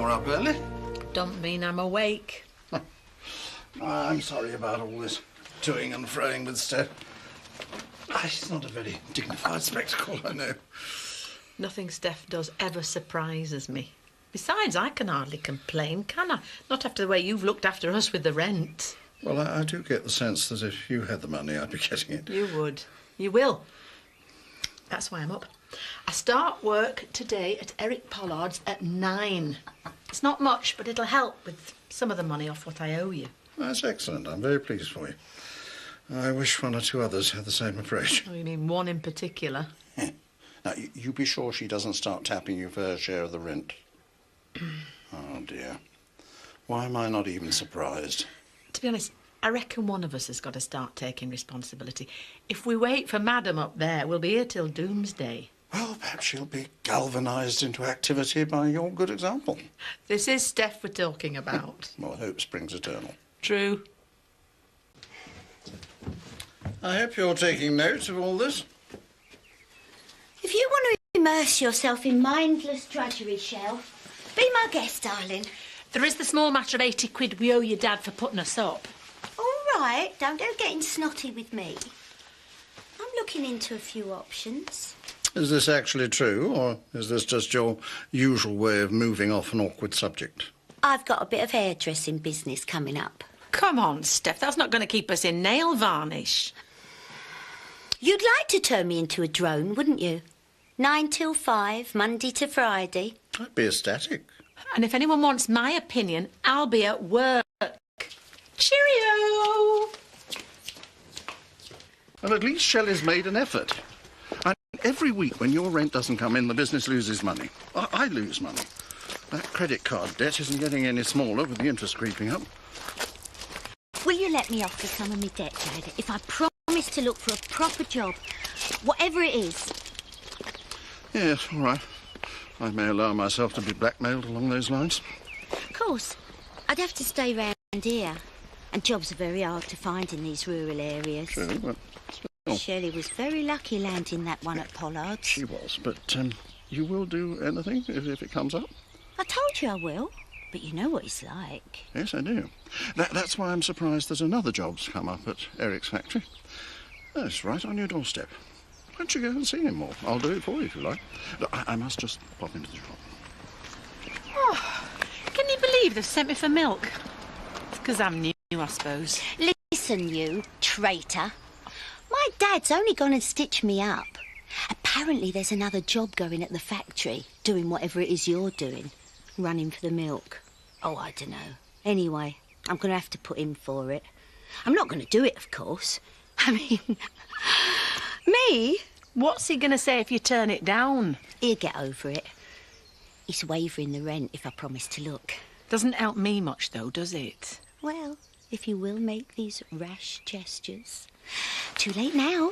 you're up early. Don't mean I'm awake. I'm sorry about all this toing and froing with Steph. It's not a very dignified spectacle, I know. Nothing Steph does ever surprises me. Besides, I can hardly complain, can I? Not after the way you've looked after us with the rent. Well, I do get the sense that if you had the money, I'd be getting it. You would. You will. That's why I'm up. I start work today at Eric Pollard's at 9. It's not much, but it'll help with some of the money off what I owe you. That's excellent. I'm very pleased for you. I wish one or two others had the same approach. Oh, you mean one in particular? Now, you be sure she doesn't start tapping you for her share of the rent. Oh, dear. Why am I not even surprised? To be honest, I reckon one of us has got to start taking responsibility. If we wait for Madam up there, we'll be here till doomsday. Well, perhaps she'll be galvanised into activity by your good example. This is Steph we're talking about. Well, hope springs eternal. True. I hope you're taking note of all this. If you want to immerse yourself in mindless drudgery, Shell, be my guest, darling. There is the small matter of 80 quid we owe your dad for putting us up. All right, don't go getting snotty with me. I'm looking into a few options. Is this actually true, or is this just your usual way of moving off an awkward subject? I've got a bit of hairdressing business coming up. Come on, Steph, that's not going to keep us in nail varnish. You'd like to turn me into a drone, wouldn't you? 9 till 5, Monday to Friday. I'd be ecstatic. And if anyone wants my opinion, I'll be at work. Cheerio! Well, at least Shelley's made an effort. Every week when your rent doesn't come in, the business loses money. I lose money. That credit card debt isn't getting any smaller with the interest creeping up. Will you let me off with some of my debt, Dad, if I promise to look for a proper job, whatever it is? Yes, all right. I may allow myself to be blackmailed along those lines. Of course. I'd have to stay round here. And jobs are very hard to find in these rural areas. True, but still. Shelley was very lucky landing that one at Pollard's. She was, but you will do anything if it comes up? I told you I will, but you know what he's like. Yes, I do. That's why I'm surprised that another job's come up at Eric's factory. Oh, it's right on your doorstep. Why don't you go and see him more? I'll do it for you if you like. Look, I must just pop into the shop. Oh, can you believe they've sent me for milk? It's because I'm new, I suppose. Listen, you traitor. My dad's only gone and stitched me up. Apparently there's another job going at the factory, doing whatever it is you're doing. Running for the milk. Oh, I don't know. Anyway, I'm going to have to put in for it. I'm not going to do it, of course. I mean, me? What's he going to say if you turn it down? He'll get over it. He's waiving the rent if I promise to look. Doesn't help me much, though, does it? Well, if you will make these rash gestures. Too late now.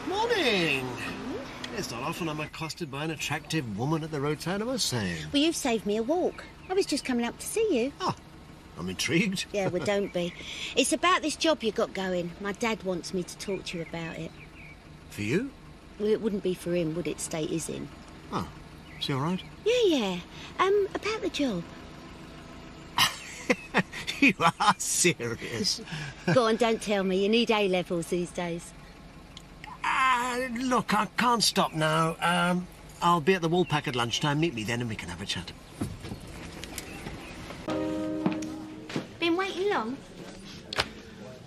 Morning! It's not often I'm accosted by an attractive woman at the roadside, I must say. Well, you've saved me a walk. I was just coming up to see you. Oh, I'm intrigued. Yeah, well, don't be. It's about this job you got going. My dad wants me to talk to you about it. For you? Well, it wouldn't be for him, would it, state is in? Oh, is he all right? Yeah. About the job. You are serious. Go on, don't tell me. You need A-levels these days. Look, I can't stop now. I'll be at the Woolpack at lunchtime. Meet me then and we can have a chat. Been waiting long?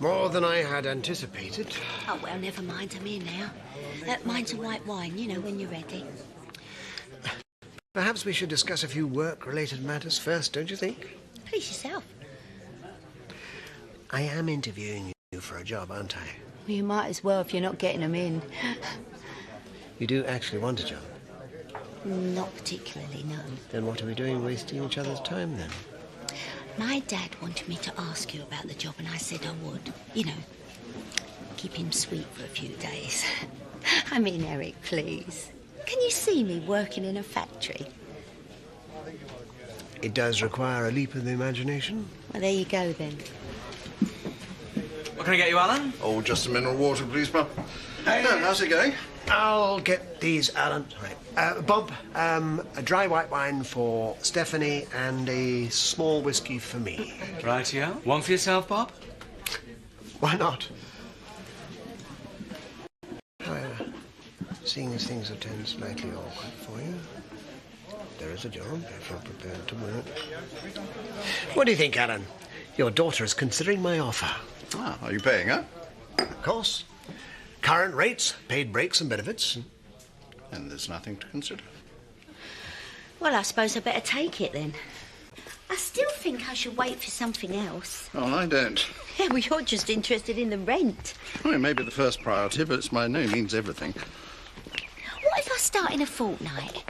More than I had anticipated. Oh, well, never mind. I'm here now. Mine's a white wine, you know, when you're ready. Perhaps we should discuss a few work-related matters first, don't you think? Please yourself. I am interviewing you for a job, aren't I? Well, you might as well if you're not getting them in. You do actually want a job? Not particularly, no. Then what are we doing wasting each other's time, then? My dad wanted me to ask you about the job, and I said I would. You know, keep him sweet for a few days. I mean, Eric, please. Can you see me working in a factory? It does require a leap of the imagination. Well, there you go, then. What can I get you, Alan? Oh, just a mineral water, please, Bob. How's it going? I'll get these, Alan. Right. Bob, a dry white wine for Stephanie and a small whiskey for me. Rightio. One for yourself, Bob? Why not? However, seeing as things have turned slightly awkward for you, there is a job if you're prepared to work. What do you think, Alan? Your daughter is considering my offer. Ah, are you paying her? Of course. Current rates, paid breaks and benefits. And there's nothing to consider. Well, I suppose I better take it then. I still think I should wait for something else. Oh, I don't. Yeah, well, you're just interested in the rent. Well, it may be the first priority, but it's by no means everything. What if I start in a fortnight?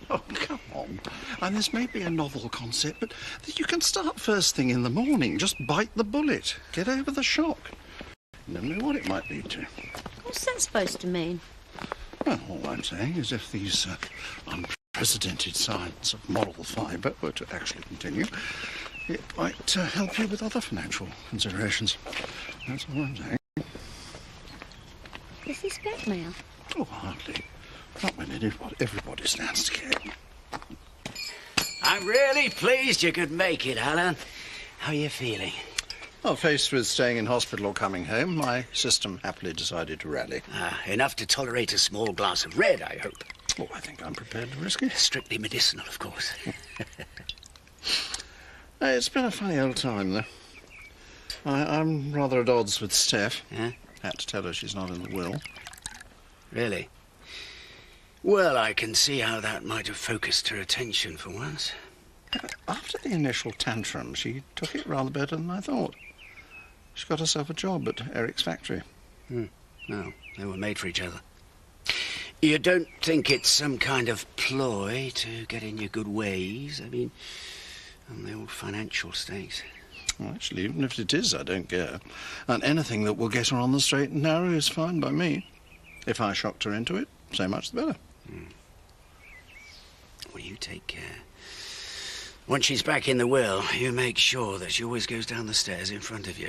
Oh, come on. And this may be a novel concept, but you can start first thing in the morning. Just bite the bullet. Get over the shock. Never know what it might lead to. What's that supposed to mean? Well, all I'm saying is if these unprecedented signs of moral fibre were to actually continue, it might help you with other financial considerations. That's all I'm saying. Is this blackmail? Oh, hardly. Not when everybody stands to gain. I'm really pleased you could make it, Alan. How are you feeling? Well, faced with staying in hospital or coming home, my system happily decided to rally. Enough to tolerate a small glass of red, I hope. Oh, I think I'm prepared to risk it. Strictly medicinal, of course. It's been a funny old time, though. I'm rather at odds with Steph. Yeah? Had to tell her she's not in the will. Really? Well, I can see how that might have focused her attention for once. After the initial tantrum, she took it rather better than I thought. She got herself a job at Eric's factory. No, they were made for each other. You don't think it's some kind of ploy to get in your good ways? I mean, on the old financial stakes. Well, actually, even if it is, I don't care. And anything that will get her on the straight and narrow is fine by me. If I shocked her into it, so much the better. Well, you take care. Once she's back in the will, you make sure that she always goes down the stairs in front of you.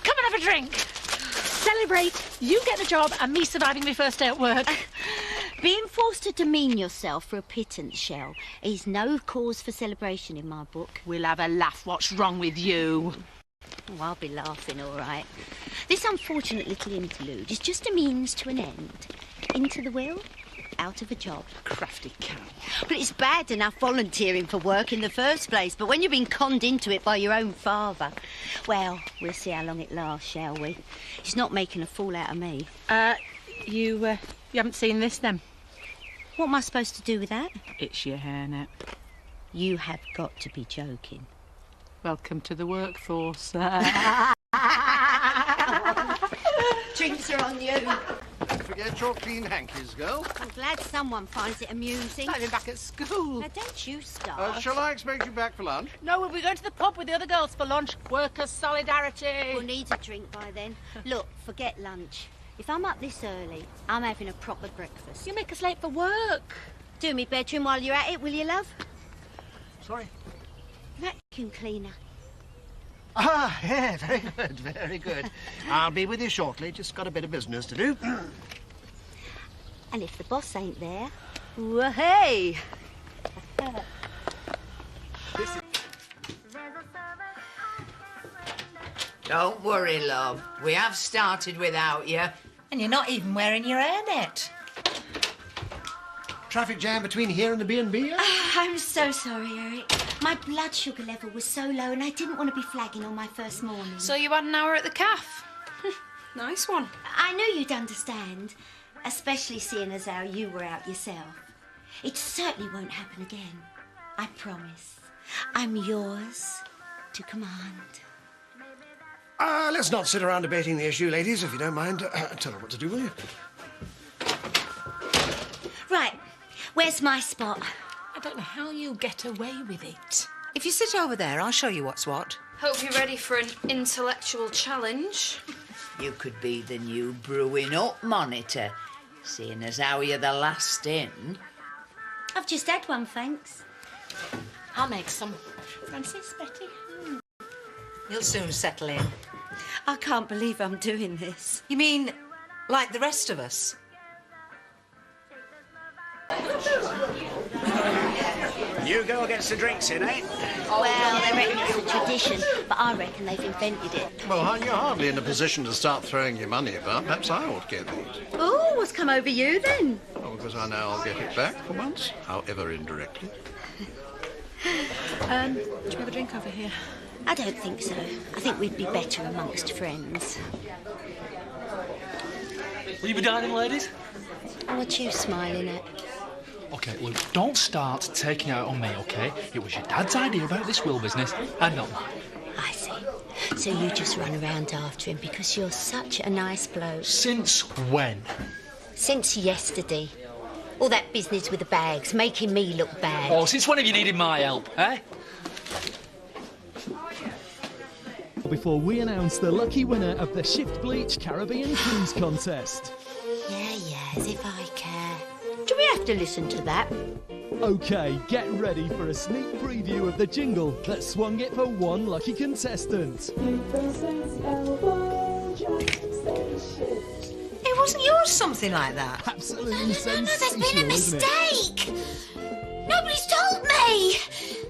Come and have a drink. Celebrate you getting a job and me surviving my first day at work. Being forced to demean yourself for a pittance shell is no cause for celebration in my book. We'll have a laugh. What's wrong with you? Oh, I'll be laughing, all right. This unfortunate little interlude is just a means to an end. Into the will, out of a job. Crafty cow. But it's bad enough volunteering for work in the first place, but when you've been conned into it by your own father... Well, we'll see how long it lasts, shall we? He's not making a fool out of me. You haven't seen this, then? What am I supposed to do with that? It's your hairnet. You have got to be joking. Welcome to the workforce. Drinks are on you. Don't forget your clean hankies, girl. I'm glad someone finds it amusing. Not even back at school. Now, don't you start. Shall I expect you back for lunch? No, we'll be going to the pub with the other girls for lunch. Workers' solidarity. We'll need a drink by then. Look, forget lunch. If I'm up this early, I'm having a proper breakfast. You make us late for work. Do me bedroom while you're at it, will you, love? Sorry? Vacuum cleaner. Ah, yeah, very good, very good. I'll be with you shortly. Just got a bit of business to do. And if the boss ain't there, well, hey! Don't worry, love. We have started without you. And you're not even wearing your hairnet. Traffic jam between here and the B&B? I'm so sorry, Eric. My blood sugar level was so low and I didn't want to be flagging on my first morning. So you had an hour at the cafe? Nice one. I knew you'd understand, especially seeing as how you were out yourself. It certainly won't happen again. I promise. I'm yours to command. Let's not sit around debating the issue, ladies, if you don't mind. Tell her what to do, will you? Right, where's my spot? I don't know how you get away with it. If you sit over there, I'll show you what's what. Hope you're ready for an intellectual challenge. You could be the new brewing up monitor, seeing as how you're the last in. I've just had one, thanks. I'll make some. Francis, Betty? You'll soon settle in. I can't believe I'm doing this. You mean like the rest of us? You girl gets the drinks in, eh? Well, they reckon it's a tradition, but I reckon they've invented it. Well, you're hardly in a position to start throwing your money about. Perhaps I ought to get these. Oh, what's come over you then? Well, because I know I'll get it back for once, however indirectly. Do you have a drink over here? I don't think so. I think we'd be better amongst friends. Will you be dining, ladies? What you smiling at? OK, Luke, don't start taking out on me, OK? It was your dad's idea about this will business, and not mine. I see. So you just run around after him because you're such a nice bloke. Since when? Since yesterday. All that business with the bags, making me look bad. Oh, since when have you needed my help, eh? Before we announce the lucky winner of the Shift Bleach Caribbean Cruise Contest. Yeah, as if I care. Do we have to listen to that? OK, get ready for a sneak preview of the jingle that swung it for one lucky contestant. It wasn't yours, something like that. Absolutely sensational, There's been a isn't it? mistake! Nobody's told me!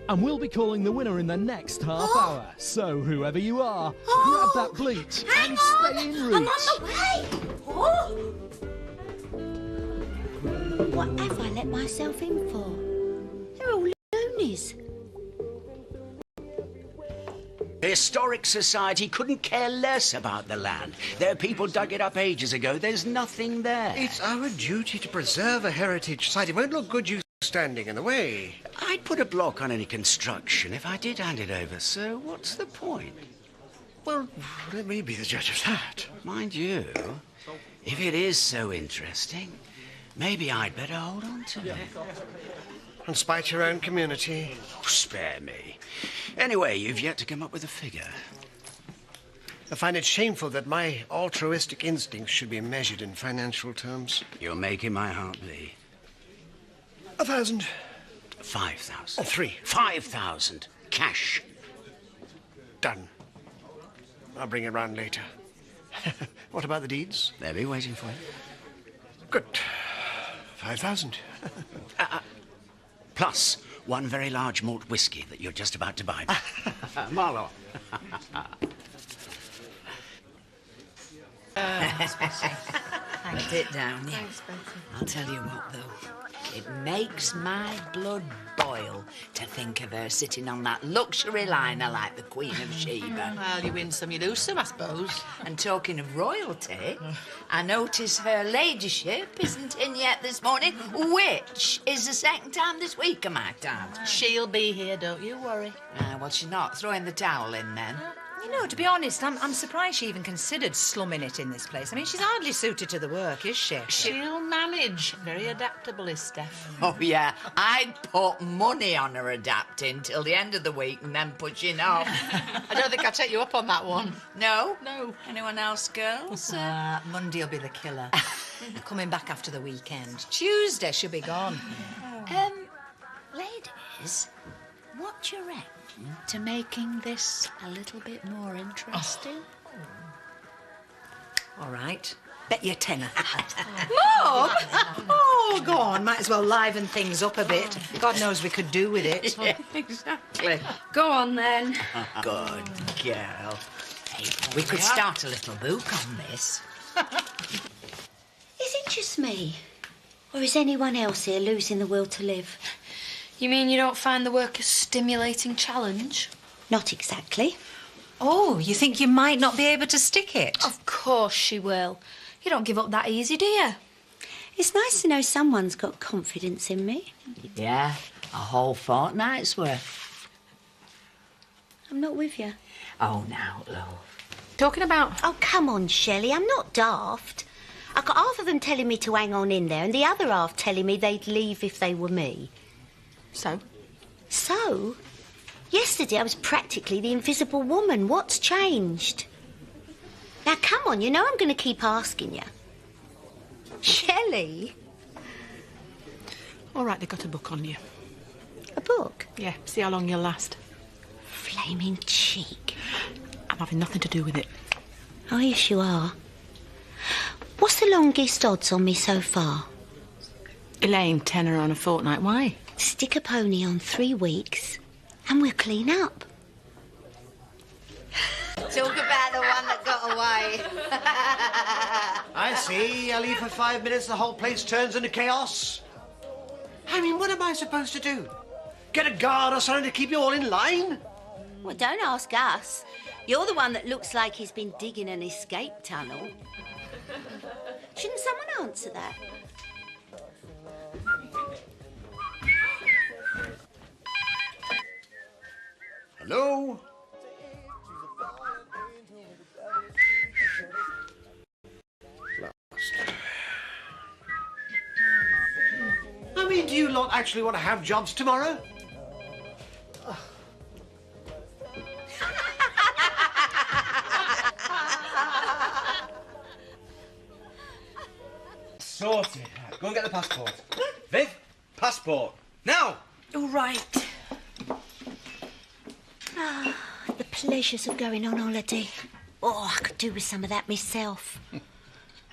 And we'll be calling the winner in the next half hour. So, whoever you are, grab that bleach and stay in reach. I'm on the way! Oh. What have I let myself in for? They're all loonies. The Historic Society couldn't care less about the land. Their people dug it up ages ago. There's nothing there. It's our duty to preserve a heritage site. It won't look good you standing in the way. I'd put a block on any construction if I did hand it over, so what's the point? Well, let me be the judge of that. Mind you, if it is so interesting, maybe I'd better hold on to it. And spite your own community. Oh, spare me. Anyway, you've yet to come up with a figure. I find it shameful that my altruistic instincts should be measured in financial terms. You're making my heart bleed. 1,000. 5,000. 3. 5,000. Cash. Done. I'll bring it round later. What about the deeds? They'll be waiting for you. Good. 5,000. Plus one very large malt whiskey that you're just about to buy me. Marlowe. Sit down, yeah. Thanks, Betty. I'll tell you what, though. It makes my blood boil to think of her sitting on that luxury liner like the Queen of Sheba. Well, you win some, you lose some, I suppose. And talking of royalty, I notice her ladyship isn't in yet this morning, which is the second time this week, I might add. She'll be here, don't you worry. Well, she's not throwing the towel in then. You know, to be honest, I'm surprised she even considered slumming it in this place. I mean, she's hardly suited to the work, is she? She'll manage. Very adaptable is Steph. Oh, yeah. I'd put money on her adapting till the end of the week and then pushing off. I don't think I'll take you up on that one. No? No. Anyone else, girls? Monday'll be the killer. Coming back after the weekend. Tuesday she'll be gone. Ladies, what do you reckon to making this a little bit more interesting? All right. Bet you a tenner. Mum! Oh, go on. Might as well liven things up a bit. God knows we could do with it. Yeah, exactly. Go on, then. Good girl. Hey, we could start a little book on this. Is it just me? Or is anyone else here losing the will to live? You mean you don't find the work a stimulating challenge? Not exactly. Oh, you think you might not be able to stick it? Of course she will. You don't give up that easy, do you? It's nice to know someone's got confidence in me. Yeah, a whole fortnight's worth. I'm not with you. Oh, now, love. Talking about... Oh, come on, Shelley. I'm not daft. I got half of them telling me to hang on in there and the other half telling me they'd leave if they were me. So? So? Yesterday I was practically the invisible woman. What's changed? Now, come on, you know I'm going to keep asking you. Shelley? All right, they got a book on you. A book? Yeah, see how long you'll last. Flaming cheek. I'm having nothing to do with it. Oh, yes, you are. What's the longest odds on me so far? Elaine, tenner on a fortnight. Why? Stick a pony on 3 weeks and we'll clean up. Talk about the one that got away. I see. I leave for 5 minutes, the whole place turns into chaos. I mean, what am I supposed to do? Get a guard or something to keep you all in line? Well, don't ask us. You're the one that looks like he's been digging an escape tunnel. Shouldn't someone answer that? Hello? I mean, do you lot actually want to have jobs tomorrow? Sorted. Go and get the passport. Viv, passport. Now! All right. Ah, the pleasures of going on holiday. Oh, I could do with some of that myself.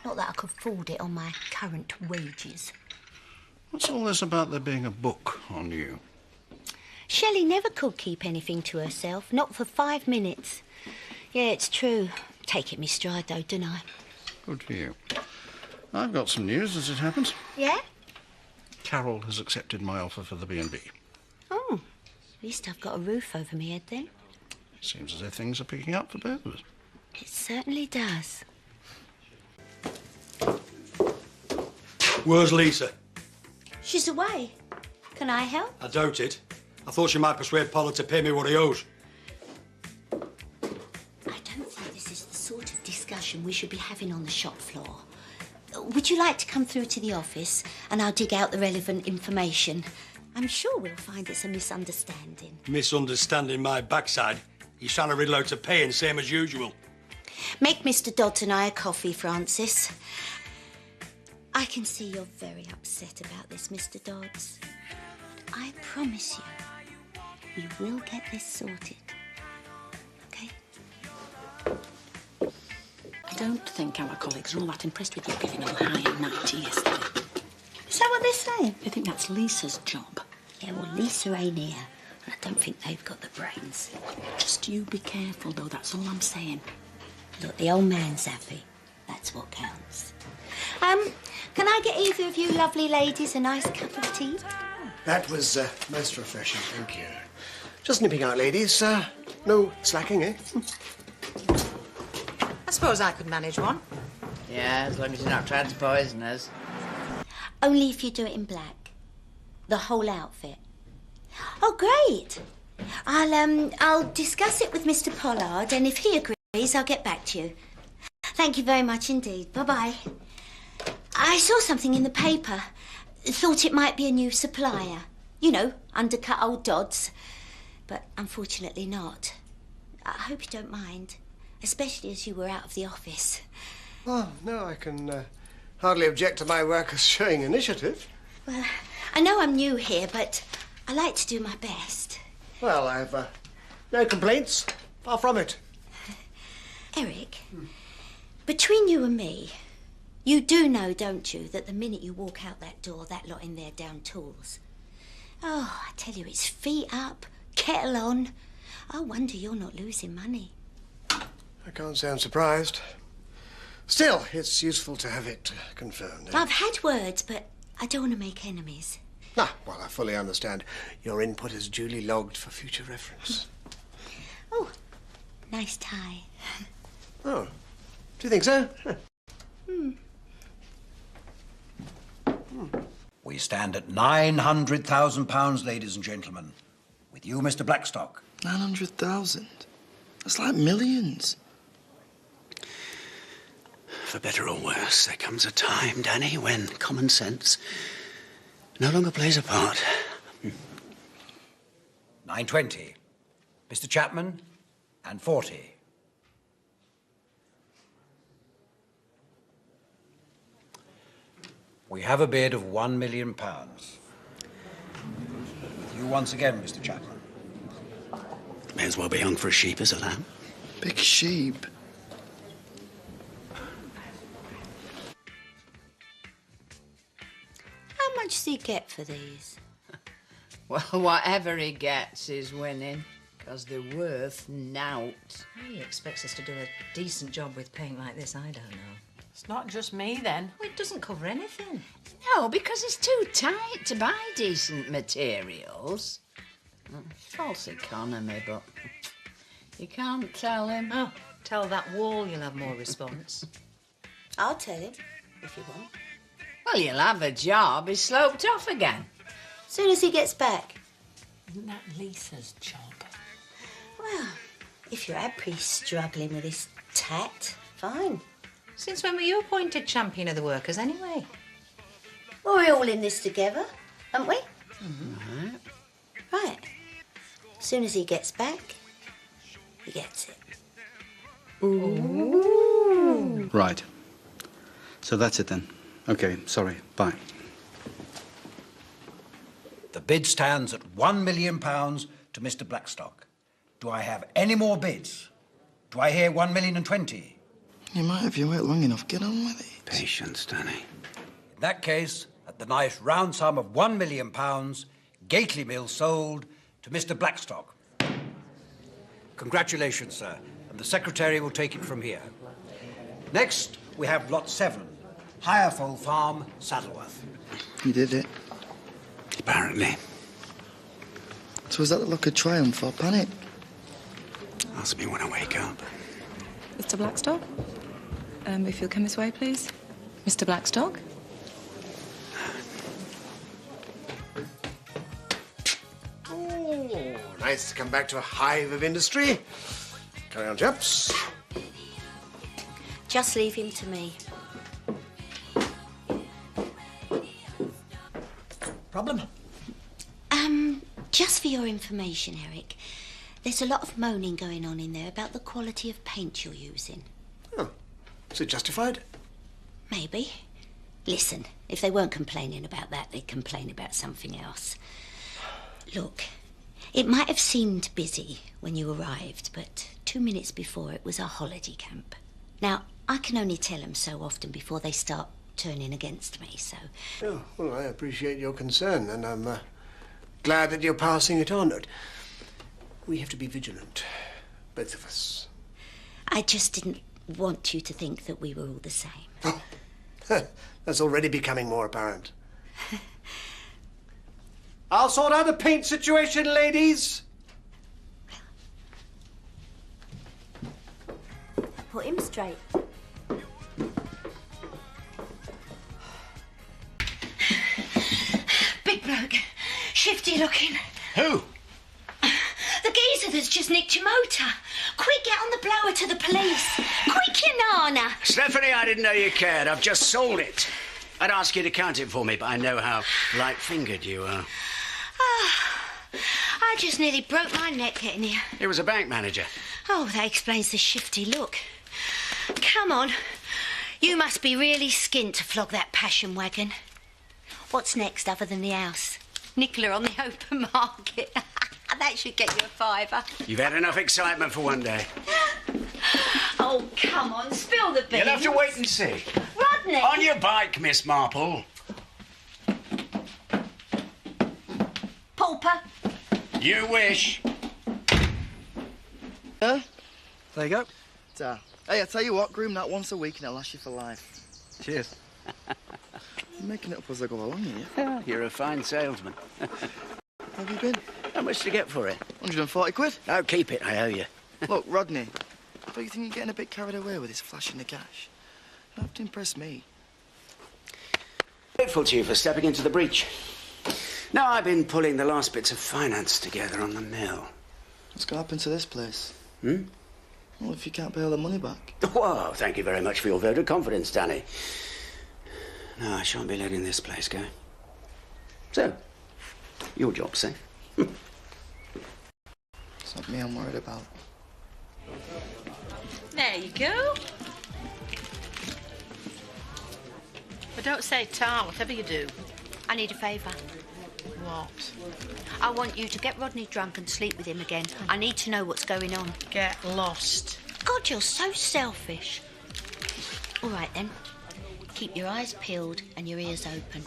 Not that I could afford it on my current wages. What's all this about there being a book on you? Shelley never could keep anything to herself, not for 5 minutes. Yeah, it's true. Take it me stride, though, don't I? Good for you. I've got some news, as it happens. Yeah? Carol has accepted my offer for the B&B. Oh, at least I've got a roof over my head, then. Seems as if things are picking up for both of us. It certainly does. Where's Lisa? She's away. Can I help? I doubt it. I thought she might persuade Pollard to pay me what he owes. I don't think this is the sort of discussion we should be having on the shop floor. Would you like to come through to the office and I'll dig out the relevant information? I'm sure we'll find it's a misunderstanding. Misunderstanding my backside. He's trying to riddle out a paying, same as usual. Make Mr. Dodds and I a coffee, Francis. I can see you're very upset about this, Mr. Dodds. But I promise you, we will get this sorted. OK? I don't think our colleagues are all that impressed with you giving them a high and 90 yesterday. Is that what they're saying? They think that's Lisa's job. Yeah, well, Lisa ain't here. And I don't think they've got the brains. Just you be careful, though, that's all I'm saying. Look, the old man's happy. That's what counts. Can I get either of you lovely ladies a nice cup of tea? That was most refreshing, thank you. Just nipping out, ladies. No slacking, eh? I suppose I could manage one. Yeah, as long as you're not trying to poison us. Only if you do it in black. The whole outfit. Oh, great. I'll discuss it with Mr. Pollard, and if he agrees, I'll get back to you. Thank you very much indeed. Bye-bye. I saw something in the paper. Thought it might be a new supplier. You know, undercut old Dodds. But unfortunately not. I hope you don't mind, especially as you were out of the office. Well, no, I can hardly object to my workers showing initiative. Well, I know I'm new here, but I like to do my best. Well, I've no complaints. Far from it. Eric, between you and me, you do know, don't you, that the minute you walk out that door, that lot in there down tools. Oh, I tell you, it's feet up, kettle on. I wonder you're not losing money. I can't say I'm surprised. Still, it's useful to have it confirmed. I've had words, but I don't want to make enemies. Ah, well, I fully understand. Your input is duly logged for future reference. Oh, nice tie. Oh, do you think so? We stand at £900,000, ladies and gentlemen. With you, Mr. Blackstock. 900,000? That's like millions. For better or worse, there comes a time, Danny, when common sense no longer plays a part. 920. Mr. Chapman, and 40. We have a bid of £1 million. With you once again, Mr. Chapman. May as well be hung for a sheep as a lamb. Big sheep. he get for these? Well, whatever he gets is winning, because they're worth nout. He expects us to do a decent job with paint like this, I don't know. It's not just me, then. Well, it doesn't cover anything. No, because it's too tight to buy decent materials. False economy, but you can't tell him. Oh, tell that wall you'll have more response. I'll tell him, if you want. Well, you'll have a job. He's sloped off again. Soon as he gets back. Isn't that Lisa's job? Well, if you're happy struggling with this tat, fine. Since when were you appointed champion of the workers, anyway? Well, we're all in this together, aren't we? Mm-hmm. Right. Soon as he gets back, he gets it. Ooh. Right. So that's it then. Okay, sorry. Bye. The bid stands at £1 million to Mr. Blackstock. Do I have any more bids? Do I hear 1,020,000? You might if you wait long enough. Get on with it. Patience, Danny. In that case, at the nice round sum of £1 million, Gately Mill sold to Mr. Blackstock. Congratulations, sir, and the secretary will take it from here. Next, we have Lot 7, Hirefold Farm, Saddleworth. You did it. Apparently. So was that the look of triumph or panic? Ask me when I wake up. Mr. Blackstock? If you'll come this way, please. Mr. Blackstock? Oh, nice to come back to a hive of industry. Carry on, chaps. Just leave him to me. Problem? Just for your information, Eric, there's a lot of moaning going on in there about the quality of paint you're using. Oh, is it justified? Maybe. Listen, if they weren't complaining about that, they'd complain about something else. Look, it might have seemed busy when you arrived, but 2 minutes before it was a holiday camp. Now, I can only tell them so often before they start turning against me, so... Oh, well, I appreciate your concern, and I'm glad that you're passing it on. We have to be vigilant, both of us. I just didn't want you to think that we were all the same. Oh, that's already becoming more apparent. I'll sort out the paint situation, ladies. Put him straight. Big bloke. Shifty looking. Who? The geezer that's just nicked your motor. Quick, get on the blower to the police. Quick, you nana. Stephanie, I didn't know you cared. I've just sold it. I'd ask you to count it for me, but I know how light-fingered you are. I just nearly broke my neck getting here. It was a bank manager. Oh, that explains the shifty look. Come on. You must be really skint to flog that passion wagon. What's next other than the house? Nicola on the open market. That should get you a £5. You've had enough excitement for one day. Oh, come on, spill the beans. You'll have to wait and see. Rodney! On your bike, Miss Marple. Pauper. You wish. Yeah? There you go. Hey, I tell you what, groom that once a week and it'll last you for life. Cheers. You're making it up as I go along, here. Yeah, you're a fine salesman. How have you been? How much to get for it? 140 quid. Oh, keep it, I owe you. Look, Rodney, don't you think you're getting a bit carried away with this flashing the cash? You don't have to impress me. Grateful to you for stepping into the breach. Now I've been pulling the last bits of finance together on the mill. What's going to happen to this place? Hmm? Well, if you can't pay all the money back. Well, thank you very much for your vote of confidence, Danny. No, I shan't be letting this place go. So, your job's safe. It's not me I'm worried about. There you go. But don't say tar, whatever you do. I need a favour. What? I want you to get Rodney drunk and sleep with him again. I need to know what's going on. Get lost. God, you're so selfish. All right, then. Keep your eyes peeled and your ears open.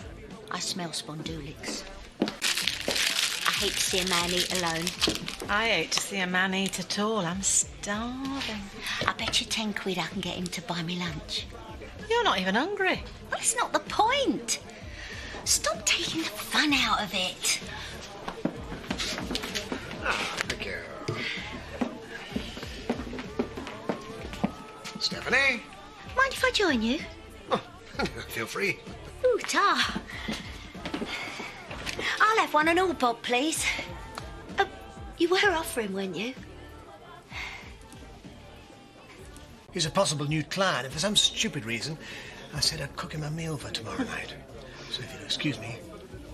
I smell spondulix. I hate to see a man eat alone. I hate to see a man eat at all. I'm starving. I bet you 10 quid I can get him to buy me lunch. You're not even hungry. Well, it's not the point. Stop taking the fun out of it. Thank you. Stephanie? Mind if I join you? Feel free. Ooh, tar. I'll have one and all, Bob, please. Oh, you were offering, weren't you? He's a possible new client, and for some stupid reason, I said I'd cook him a meal for tomorrow night. So if you'll excuse me,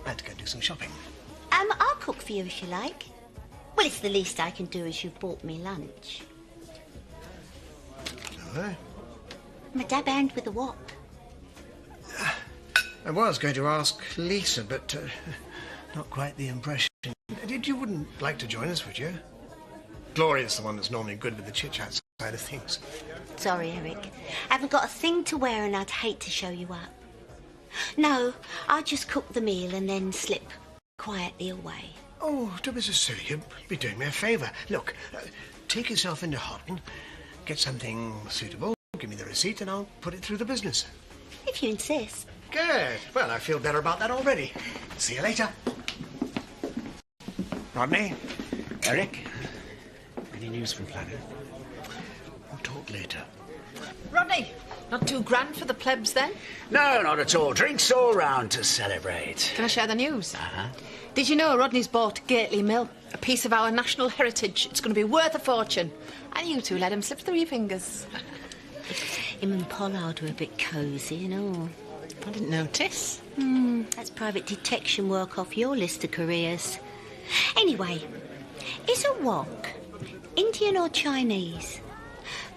I had to go do some shopping. I'll cook for you if you like. Well, it's the least I can do as you've bought me lunch. All right. I'm a dab hand with the wok. I was going to ask Lisa, but not quite the impression. You wouldn't like to join us, would you? Gloria's the one that's normally good with the chit-chat side of things. Sorry, Eric. I haven't got a thing to wear and I'd hate to show you up. No, I'll just cook the meal and then slip quietly away. Oh, don't be so silly. You'd be doing me a favour. Look, take yourself into Houghton, get something suitable, give me the receipt and I'll put it through the business. If you insist. Good. Well, I feel better about that already. See you later. Rodney? Eric? Any news from Flannery? We'll talk later. Rodney, not too grand for the plebs then? No, not at all. Drinks all round to celebrate. Can I share the news? Uh-huh. Did you know Rodney's bought Gately Mill, a piece of our national heritage? It's going to be worth a fortune. And you two let him slip through your fingers. Him and Pollard were a bit cosy and all. I didn't notice. That's private detection work off your list of careers. Anyway, is a wok Indian or Chinese?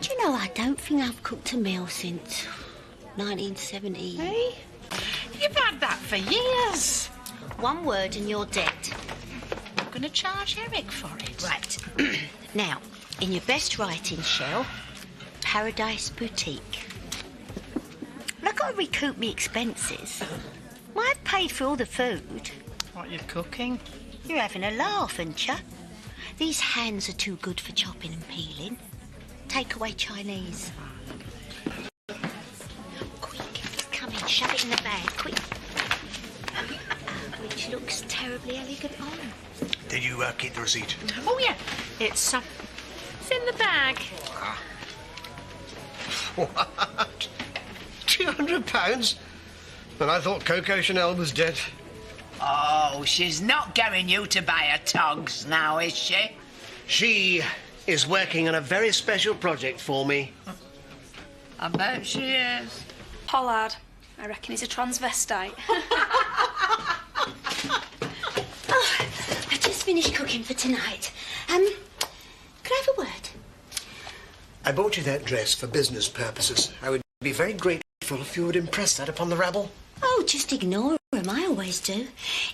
Do you know, I don't think I've cooked a meal since 1970. Hey? You've had that for years. One word and you're dead. I'm going to charge Eric for it. Right. Now, in your best writing, Shell, Paradise Boutique. And I've got to recoup me expenses. Well, I've paid for all the food. What are you cooking? You're having a laugh, aren't you? These hands are too good for chopping and peeling. Takeaway Chinese. Quick, come in, shove it in the bag, quick. Which looks terribly elegant on. Did you keep the receipt? Oh, yeah. It's in the bag. What? £200? And I thought Coco Chanel was dead. Oh, she's not getting you to buy her togs now, is she? She is working on a very special project for me. I bet she is. Pollard. I reckon he's a transvestite. I just finished cooking for tonight. Could I have a word? I bought you that dress for business purposes. I would be very grateful if you would impress that upon the rabble. Oh, just ignore him. I always do.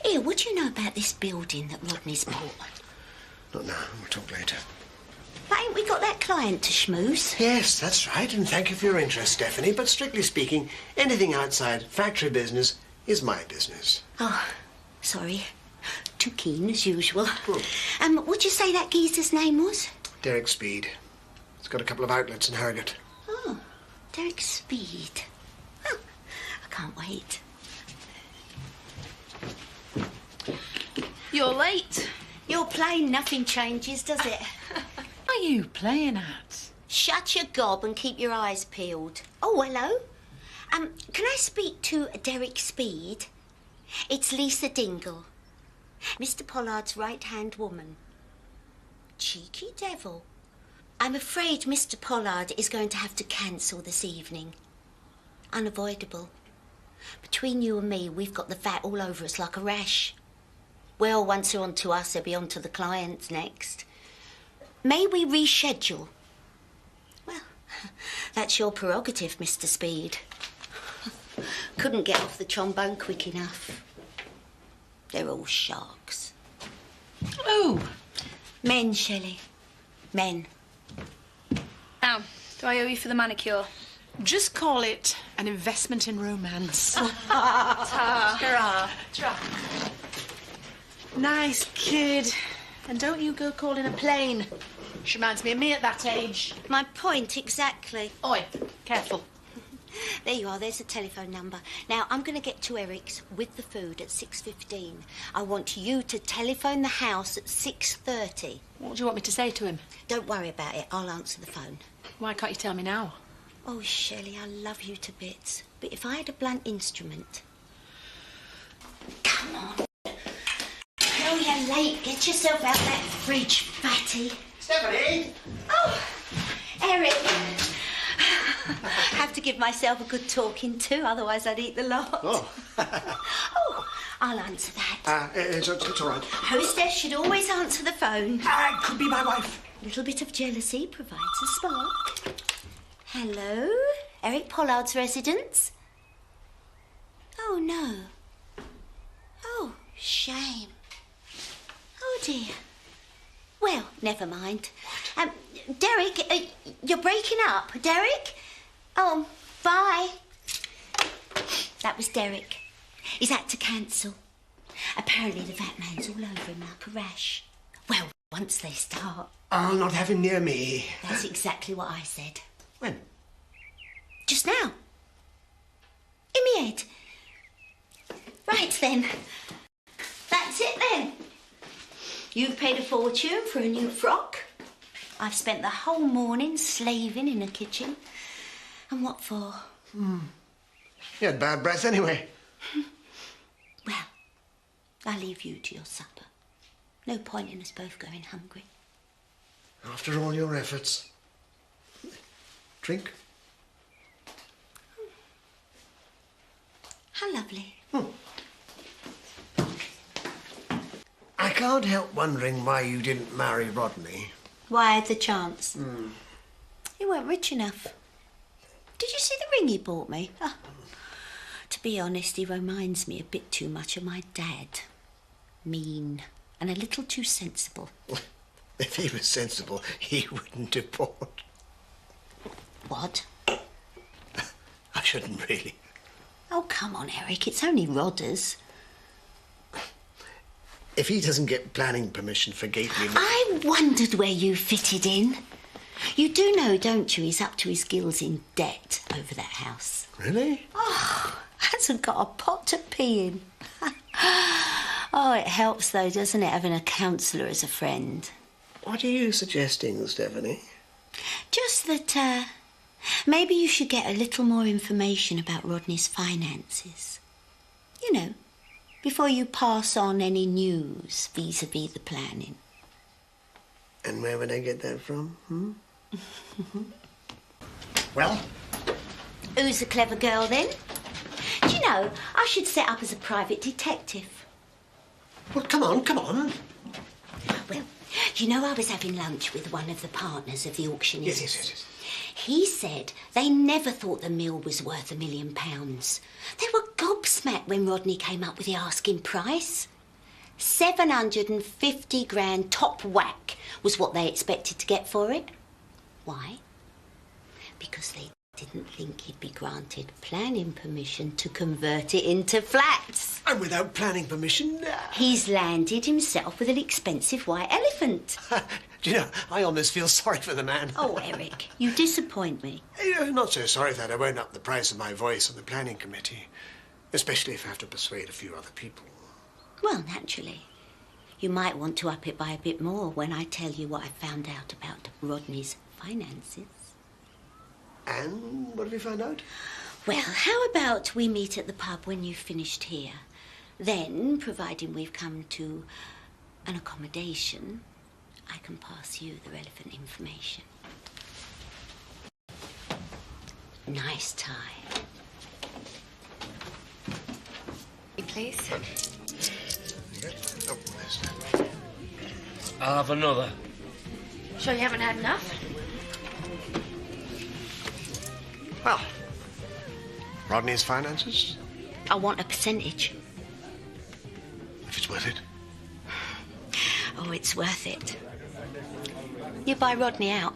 Here, what do you know about this building that Rodney's bought? Not now. We'll talk later. But ain't we got that client to schmooze? Yes, that's right, and thank you for your interest, Stephanie. But strictly speaking, anything outside factory business is my business. Oh, sorry. Too keen, as usual. What'd you say that geezer's name was? Derek Speed. He's got a couple of outlets in Harrogate. Oh, Derek Speed. Oh, I can't wait. You're late. You're playing, nothing changes, does it? What are you playing at? Shut your gob and keep your eyes peeled. Oh, hello. Can I speak to Derek Speed? It's Lisa Dingle, Mr. Pollard's right-hand woman. Cheeky devil. I'm afraid Mr. Pollard is going to have to cancel this evening. Unavoidable. Between you and me, we've got the vat all over us like a rash. Well, once they're on to us, they'll be on to the clients next. May we reschedule? Well, that's your prerogative, Mr. Speed. Couldn't get off the trombone quick enough. They're all sharks. Oh. Men, Shelley. Men. Now, do I owe you for the manicure? Just call it an investment in romance. Ta. Ta. Nice kid. And don't you go calling a plane. She reminds me of me at that age. My point exactly. Oi, careful. There you are, there's the telephone number. Now, I'm going to get to Eric's with the food at 6:15. I want you to telephone the house at 6:30. What do you want me to say to him? Don't worry about it, I'll answer the phone. Why can't you tell me now? Oh, Shelley, I love you to bits. But if I had a blunt instrument... Come on. Oh, you're late. Get yourself out that fridge, fatty. Stephanie! Oh, Eric. Have to give myself a good talking to, otherwise I'd eat the lot. Oh. Oh, I'll answer that. It's all right. Hostess should always answer the phone. Could be my wife. A little bit of jealousy provides a spark. Hello? Eric Pollard's residence? Oh, no. Oh, shame. Oh, dear. Well, never mind. Derek, you're breaking up. Derek? Oh, bye. That was Derek. He's had to cancel. Apparently the fat man's all over him like a rash. Well, once they start... I'll not have him near me. That's exactly what I said. When? Just now. In my head. Right, then. That's it, then. You've paid a fortune for a new frock. I've spent the whole morning slaving in the kitchen. And what for? You had bad breath anyway. Well, I'll leave you to your supper. No point in us both going hungry. After all your efforts. Drink? How lovely. I can't help wondering why you didn't marry Rodney. Why I had the chance? You weren't rich enough. Did you see the ring he bought me? Oh, to be honest, he reminds me a bit too much of my dad. Mean and a little too sensible. If he was sensible, he wouldn't have bought. What? I shouldn't really. Oh, come on, Eric. It's only Rodders. If he doesn't get planning permission for Gately... I wondered where you fitted in. You do know, don't you, he's up to his gills in debt over that house. Really? Oh, hasn't got a pot to pee in. Oh, it helps, though, doesn't it, having a counsellor as a friend? What are you suggesting, Stephanie? Just that, maybe you should get a little more information about Rodney's finances. You know, before you pass on any news vis-à-vis the planning. And where would I get that from, Well? Who's the clever girl, then? Do you know, I should set up as a private detective. Well, come on. Well, you know, I was having lunch with one of the partners of the auctioneers. Yes. He said they never thought the mill was worth £1 million. They were gobsmacked when Rodney came up with the asking price. 750 grand top whack was what they expected to get for it. Why? Because they didn't think he'd be granted planning permission to convert it into flats. And without planning permission... He's landed himself with an expensive white elephant. Do you know, I almost feel sorry for the man. Oh, Eric, you disappoint me. Not so sorry that I won't up the price of my voice on the planning committee. Especially if I have to persuade a few other people. Well, naturally. You might want to up it by a bit more when I tell you what I found out about Rodney's finances. And what have you found out? Well, how about we meet at the pub when you've finished here? Then, providing we've come to an accommodation, I can pass you the relevant information. Nice tie. Please. I'll have another. Sure you haven't had enough? Well, Rodney's finances? I want a percentage. If it's worth it. Oh, it's worth it. You buy Rodney out.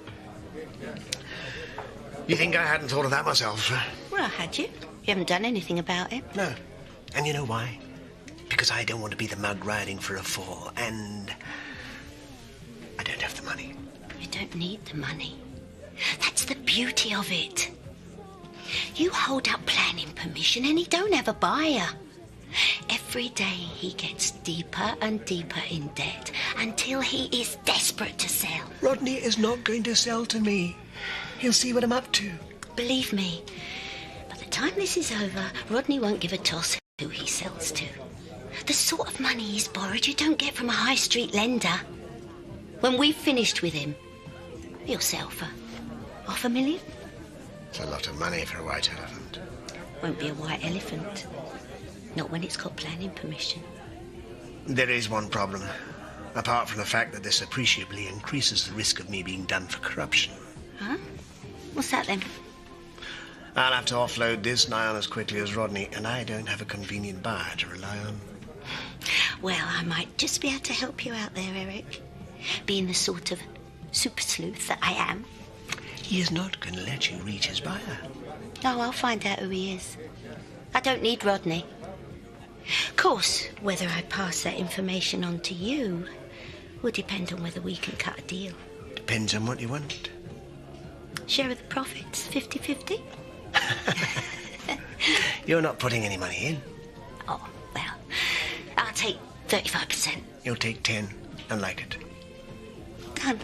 You think I hadn't thought of that myself? Well, had you? You haven't done anything about it. No. And you know why? Because I don't want to be the mug riding for a fall, and I don't have the money. You don't need the money. That's the beauty of it. You hold up planning permission and he don't have a buyer. Every day he gets deeper and deeper in debt until he is desperate to sell. Rodney is not going to sell to me. He'll see what I'm up to. Believe me, by the time this is over, Rodney won't give a toss who he sells to. The sort of money he's borrowed you don't get from a high street lender. When we've finished with him, he'll sell for $500,000. It's a lot of money for a white elephant. Won't be a white elephant. Not when it's got planning permission. There is one problem. Apart from the fact that this appreciably increases the risk of me being done for corruption. Huh? What's that then? I'll have to offload this nigh on as quickly as Rodney, and I don't have a convenient buyer to rely on. Well, I might just be able to help you out there, Eric. Being the sort of super sleuth that I am. He is not going to let you reach his buyer. Oh, I'll find out who he is. I don't need Rodney. Of course, whether I pass that information on to you will depend on whether we can cut a deal. Depends on what you want. Share of the profits, 50-50? You're not putting any money in. Oh, well, I'll take 35%. You'll take 10 and like it. Done.